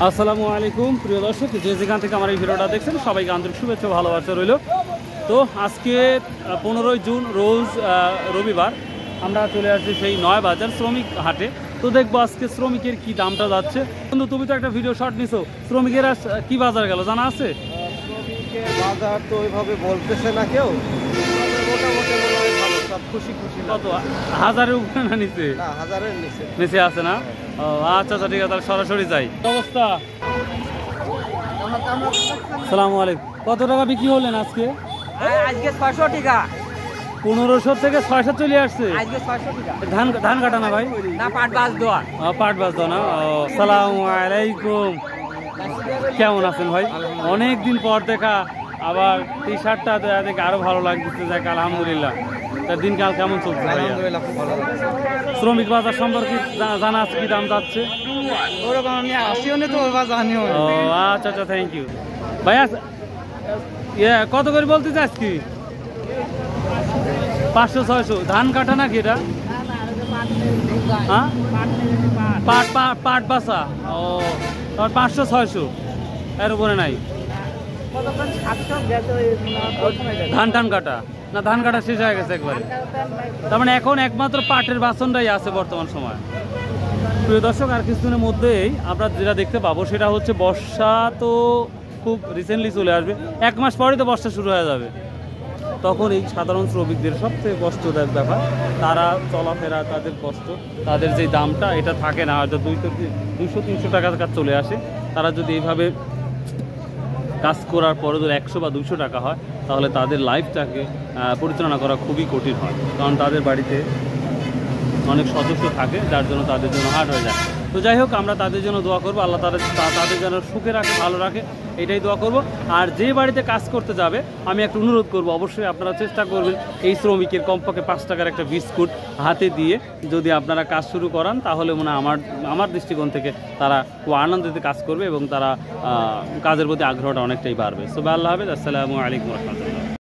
আসসালামু আলাইকুম প্রিয় দর্শক, যে যেখান থেকে আমার এই ভিডিওটা দেখছেন সবাইকে আন্তরিক শুভেচ্ছা ভালোবাসা রইল। তো আজকে 15ই জুন রোজ রবিবার আমরা চলে আসছি সেই নয় বাজার শ্রমিক হাটে। তো দেখবো আজকে শ্রমিকের কি দামটা যাচ্ছে। কিন্তু তুমি তো একটা ভিডিও শর্ট নিছো, শ্রমিকের কি বাজার গেল জানা আছে? শ্রমিকের বাজার তো ওইভাবে বলতেছে না কেউ, মোটামুটি ভালো, সব খুশি খুশি। কত হাজারের উপরে না নিচে? না, হাজারের নিচে নিচে আছে না? ও আচ্ছা আচ্ছা, ঠিক আছে, তাহলে সরাসরি যাই। অবস্থা আসসালামু আলাইকুম। কত টাকা বিক্রি হলেন আজকে? আজকে 600 টাকা। 1500 থেকে 600 চলে আসছে। আজকে 600 টাকা। ধান কাটা না ভাই? না, পাট বাজ দেওয়া। পাট বাজ দাও না? আসসালামু আলাইকুম, কেমন আছেন ভাই? অনেক দিন পর দেখা, আবার টি শার্টটা দেখে আরো ভালো লাগতেছে। যাক আলহামদুলিল্লাহ। তার দিনকাল কেমন চলছে ভাইয়া? আলহামদুলিল্লাহ খুব ভালো লাগছে। শ্রমিক বাজার সম্পর্কে জানা আছে কি দাম যাচ্ছে? ওরকম আমি আসিও নি তো, ওর বাজার জানিও। ও আচ্ছা আচ্ছা, থ্যাংক ইউ ভাইয়া। কত করে বলতে চাস কি? 500-600। ধান কাটা নাকি এটা? হ্যাঁ, পাট বাসা। ও, তোমার 500-600 এর উপরে নাই? ধান কাটা না, ধান কাটা শেষ হয়ে গেছে একবারে। তার মানে এখন একমাত্র পাটের বাসনটাই আছে বর্তমান সময়। প্রিয় দর্শক, আর কিছুদিনের মধ্যেই আমরা যেটা দেখতে পাবো সেটা হচ্ছে বর্ষা তো খুব রিসেন্টলি চলে আসবে। 1 মাস পরেই তো বর্ষা শুরু হয়ে যাবে। তখন এই সাধারণ শ্রমিকদের সবথেকে কষ্টদায়ক ব্যাপার, তারা চলাফেরা, তাদের কষ্ট, তাদের যে দামটা এটা থাকে না, হয়তো 200-300 টাকার কাজ চলে আসে। তারা যদি এইভাবে কাজ করার পরে যদি 100 বা 200 টাকা হয়, তাহলে তাদের লাইফটাকে পরিচালনা করা খুবই কঠিন হয়। কারণ তাদের বাড়িতে অনেক সদস্য থাকে, যার জন্য তাদের জন্য হার্ড হয়ে যায়। তো যাই হোক, আমরা তাদের জন্য দোয়া করবো, আল্লাহ তাদের যেন সুখে রাখে, ভালো রাখে, এটাই দোয়া করব। আর যে বাড়িতে কাজ করতে যাবে, আমি একটা অনুরোধ করব, অবশ্যই আপনারা চেষ্টা করবেন এই শ্রমিকের কমপক্ষে 5 টাকার একটা বিস্কুট হাতে দিয়ে যদি আপনারা কাজ শুরু করান, তাহলে মনে হয় আমার দৃষ্টিকোণ থেকে তারা খুব আনন্দিত কাজ করবে এবং তারা কাজের প্রতি আগ্রহটা অনেকটাই বাড়বে। সো আল্লাহ হাফেজ, আসসালামু আলাইকুম রহমতুল্লাহ।